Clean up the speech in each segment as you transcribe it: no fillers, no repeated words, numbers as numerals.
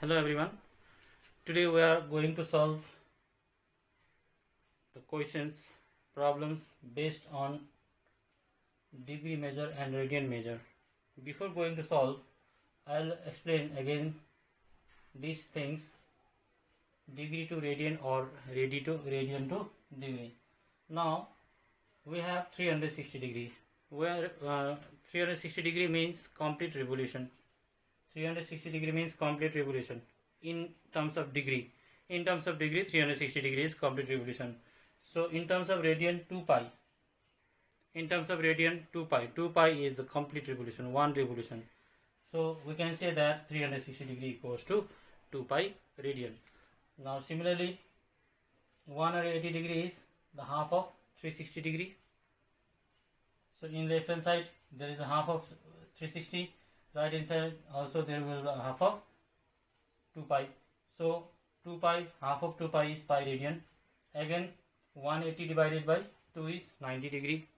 Hello everyone. Today we are going to solve the questions problems based on degree measure and radian measure. Before going to solve, I'll explain again these things: degree to radian or radian to degree. Now we have 360 degree, where 360 degree means complete revolution. 360 degree means complete revolution in terms of degree. In terms of degree, 360 degree is complete revolution. So in terms of radian, 2 pi. In terms of radian, 2 pi. 2 pi is the complete revolution, one revolution. So we can say that 360 degree equals to 2 pi radian. Now similarly, 180 degree is the half of 360 degree. So in left hand side there is a half of 360. Right hand side also there will be half of 2 pi. So 2 pi, half of 2 pi is pi radian. Again 180 divided by 2 is 90 degree.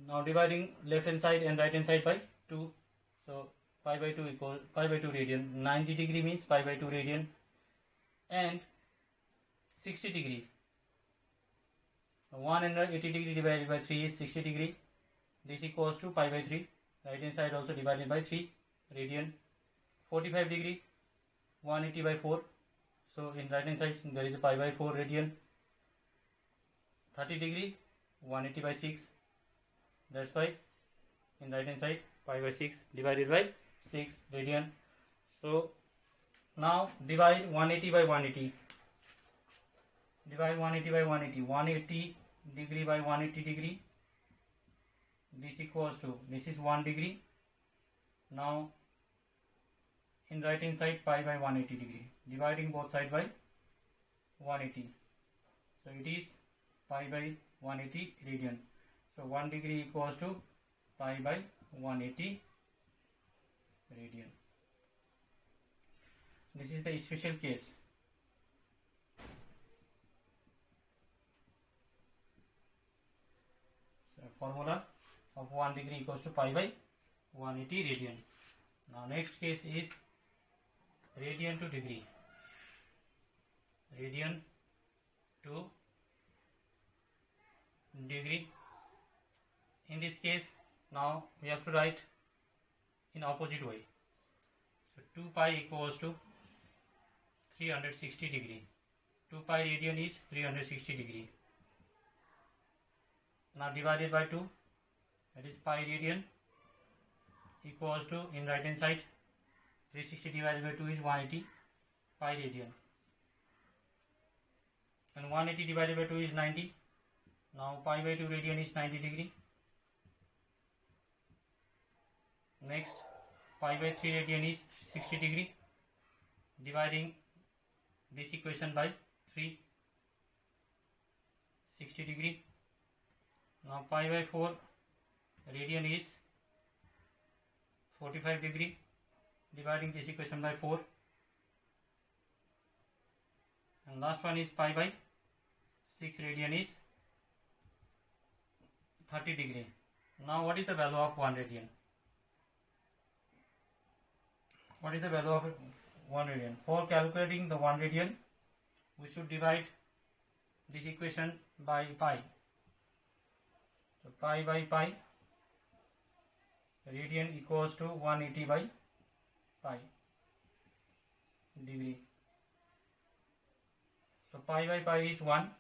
Now dividing left hand side and right hand side by 2. So pi by 2 equals pi by 2 radian. 90 degree means pi by 2 radian. And 60 degree. 180 degree divided by 3 is 60 degree. This equals to pi by 3. Right hand side also divided by 3 radian. 45 degree, 180 by 4. So in right hand side there is a pi by 4 radian. 30 degree, 180 by 6. That's why in right hand side pi by 6 divided by 6 radian. So now divide 180 by 180. Divide 180 by 180. 180 degree by 180 degree. This equals to, this is 1 degree. Now in right hand side pi by 180 degree. Dividing both sides by 180. So it is pi by 180 radian. So 1 degree equals to pi by 180 radian. This is the special case. So formula of 1 degree equals to pi by 180 radian. Now next case is radian to degree. Radian to degree. In this case, now we have to write in opposite way. So 2 pi equals to 360 degree. 2 pi radian is 360 degree. Now divided by 2, that is pi radian equals to, in right hand side 360 divided by 2 is 180 pi radian, and 180 divided by 2 is 90. Now pi by 2 radian is 90 degree. Next pi by 3 radian is 60 degree. Dividing this equation by 3, 60 degree. Now pi by 4 radian is 45 degree. Dividing this equation by 4, and last one is pi by 6 radian is 30 degree. Now what is the value of 1 radian? What is the value of 1 radian? For calculating the 1 radian, we should divide this equation by pi. So pi by pi, radian equals to 180 by pi degree. So pi by pi is 1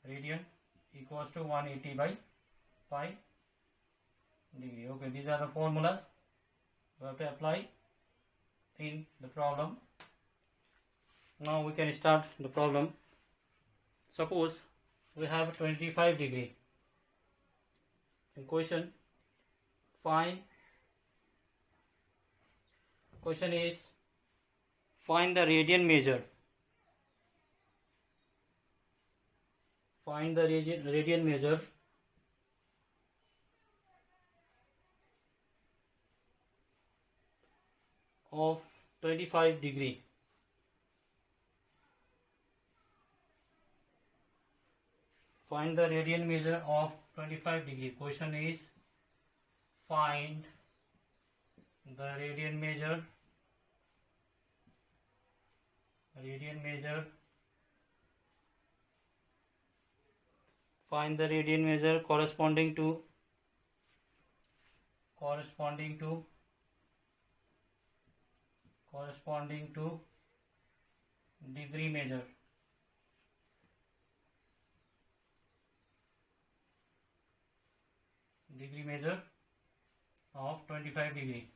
radian equals to 180 by pi degree. Okay, these are the formulas we have to apply in the problem. Now we can start the problem. Suppose we have 25 degree. In question is find the radian measure. Find the radian measure of 25 degree. Find the radian measure of 25 degree. Question is find the radian measure, find the radian measure corresponding to degree measure. Degree measure of 25 degree.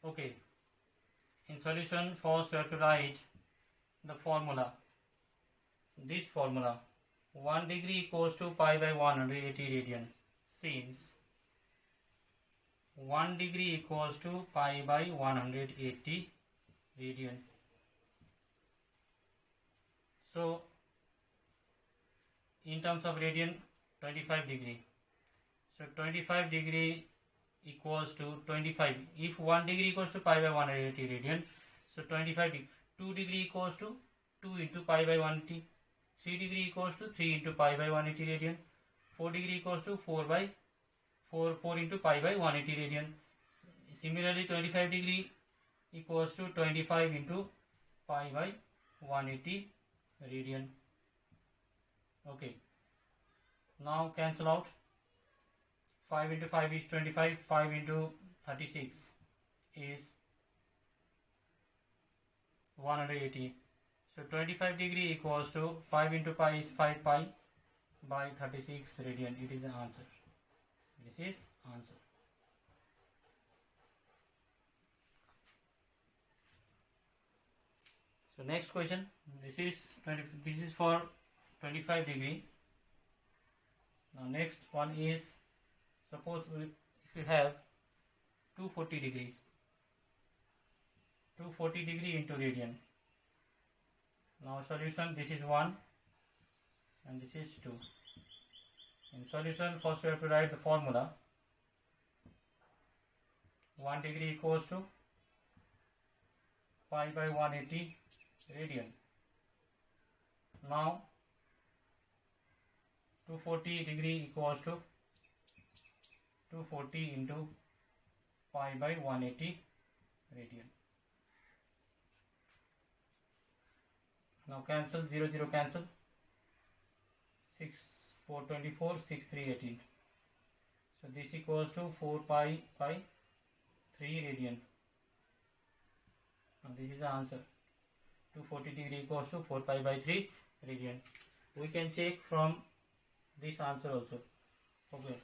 Okay, in solution first you have to write the formula. This formula, 1 degree equals to pi by 180 radian. Since 1 degree equals to pi by 180 radian, so in terms of radian, 25 degree. So 25 degree equals to 25. If 1 degree equals to pi by 180 radian, so 25 degree. 2 degree equals to 2 into pi by 180. 3 degree equals to 3 into pi by 180 radian. 4 degree equals to 4 into pi by 180 radian. Similarly, 25 degree equals to 25 into pi by 180 radian. Okay, now cancel out. 5 into 5 is 25, 5 into 36 is 180. So 25 degree equals to 5 into pi is 5 pi by 36 radian. It is the answer. This is answer. So next question. This is for 25 degree. Now next one is, suppose if you have 240 degree into radian. Now solution, this is 1 and this is 2. In solution first we have to write the formula. 1 degree equals to pi by 180 radian. Now 240 degree equals to 240 into pi by 180 radian. Now cancel, 0 0 cancel. 6 4 24, 6 3 18. So this equals to 4 pi by 3 radian. And this is the answer. 240 degree equals to 4 pi by 3 radian. We can check from this answer also. Okay.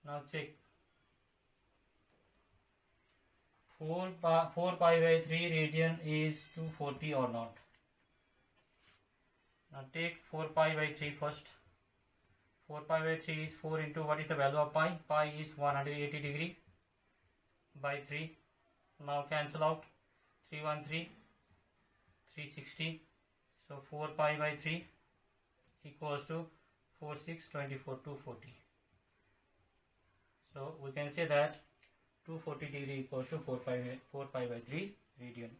Now check. 4 pi by 3 radian is 240 or not. Now take 4 pi by 3 first. 4 pi by 3 is 4 into, what is the value of pi? Pi is 180 degree by 3. Now cancel out. 313, 360. So 4 pi by 3 equals to 4 6 24, 240. So we can say that 240 degree equals to 4 pi by 3 radian.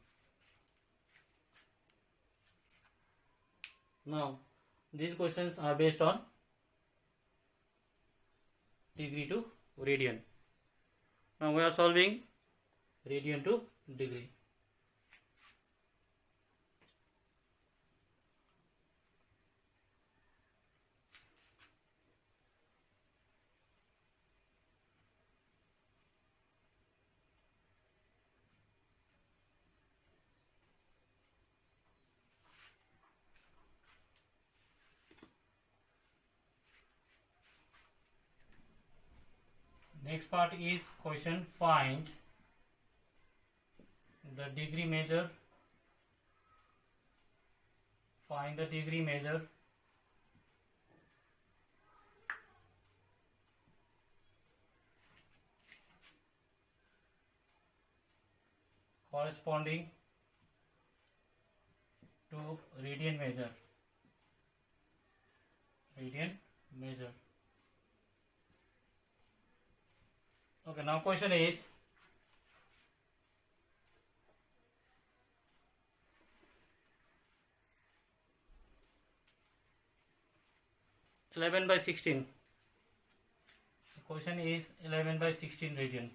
Now these questions are based on degree to radian. Now we are solving radian to degree. Next part is question, find the degree measure. Find the degree measure corresponding to radian measure. Radian measure. Okay, now question is, (11 by 16). The question is 11 by 16 radian.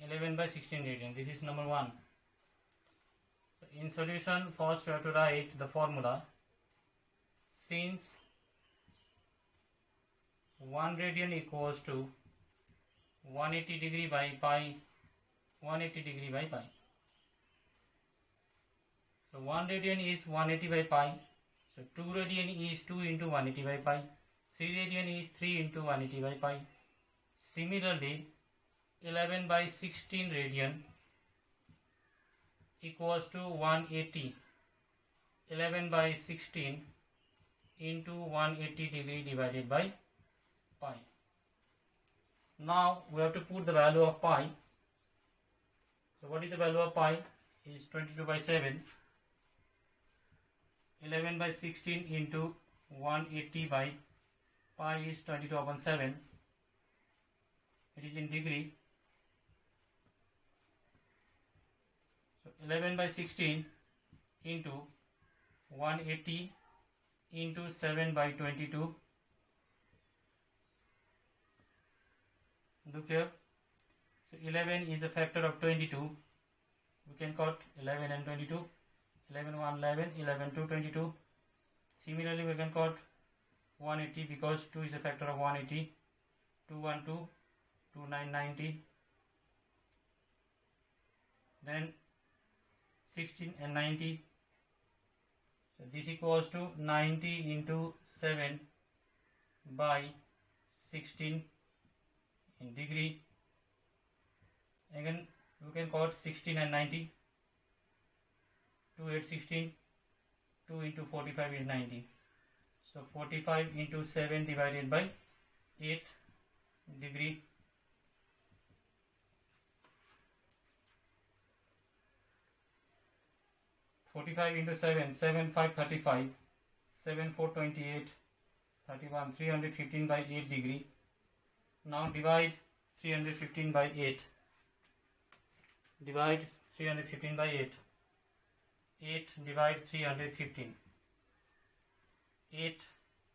11 by 16 radian. This is number 1. So in solution, first we have to write the formula. Since 1 radian equals to 180 degree by pi, 180 degree by pi. So 1 radian is 180 by pi. So 2 radian is 2 into 180 by pi. 3 radian is 3 into 180 by pi. Similarly, 11 by 16 radian equals to 180. 11 by 16 into 180 degree divided by pi. Now we have to put the value of pi. So what is the value of pi? Is 22 by 7. 11 by 16 into 180 by pi is 22 upon 7. It is in degree. So 11 by 16 into 180 into 7 by 22. Look here. So 11 is a factor of 22. We can cut 11 and 22. 11 1 11, 11 2 22. Similarly, we can cut 180 because 2 is a factor of 180. 2 1 2, 2 9 90. Then 16 and 90. So this equals to 90 into 7 by 16 in degree. Again we can cut 16 and 90. 2 8 16. 2 into 45 is 90. So 45 into 7 divided by 8 degree. Forty-five into 7, 7 5 35, 7 4 28, 31, 315 by 8 degree. Now divide 315 by 8. Divide 315 by 8. 8 divide 315. 8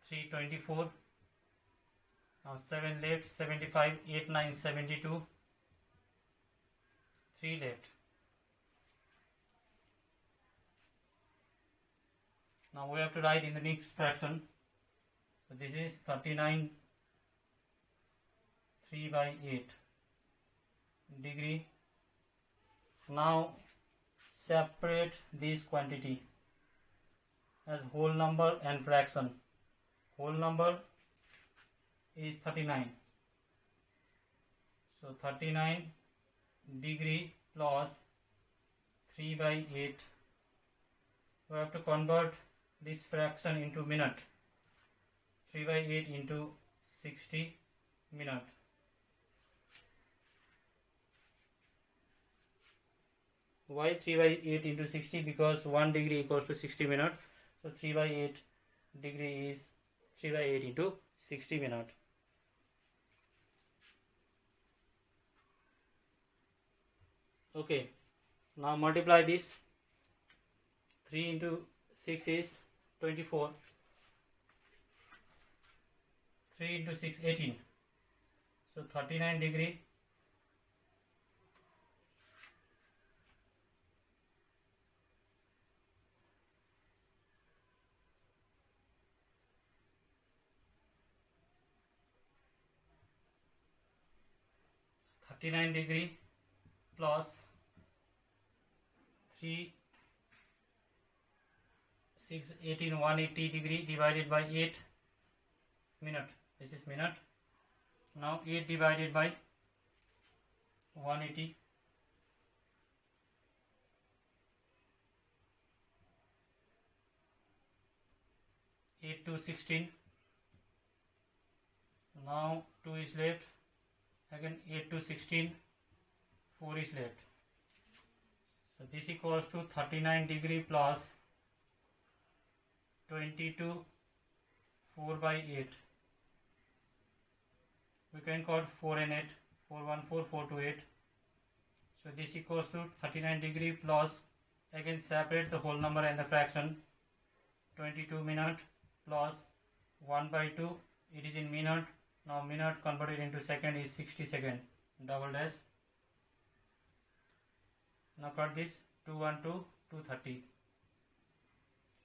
3 24. Now 7 left, 75, 8 9 72. 3 left. Now we have to write in the next fraction. So this is 39 3 by 8 degree. Now separate this quantity as whole number and fraction. Whole number is 39. So 39 degree plus 3 by 8. We have to convert this fraction into minute. 3 by 8 into 60 minute. Why 3 by 8 into 60? Because 1 degree equals to 60 minutes. So 3 by 8 degree is 3 by 8 into 60 minutes. Okay, now multiply this. 3 into 6 is 24. 3 into 6 18. So 39 degree plus 3 6 18 180 degree divided by 8 minute. This is minute. Now 8 divided by 180. 8 to 16. Now 2 is left. Again 8 to 16. 4 is left. So this equals to 39 degree plus 22 4 by 8. We can cut 4 and 8. 4 1 4 4 to 8. So this equals to 39 degree plus, again separate the whole number and the fraction. 22 minute plus 1 by 2, it is in minute. Now minute converted into second is 60 second. Double dash. Now cut this 212 230.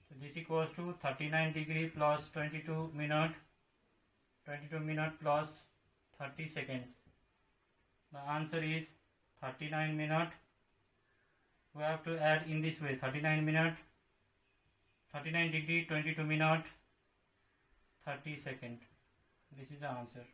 So this equals to 39 degree plus 22 minute. 22 minute plus 30 second. The answer is 39 minute. We have to add in this way: 39 minute, 39 degree, 22 minute, 30 second. This is the answer.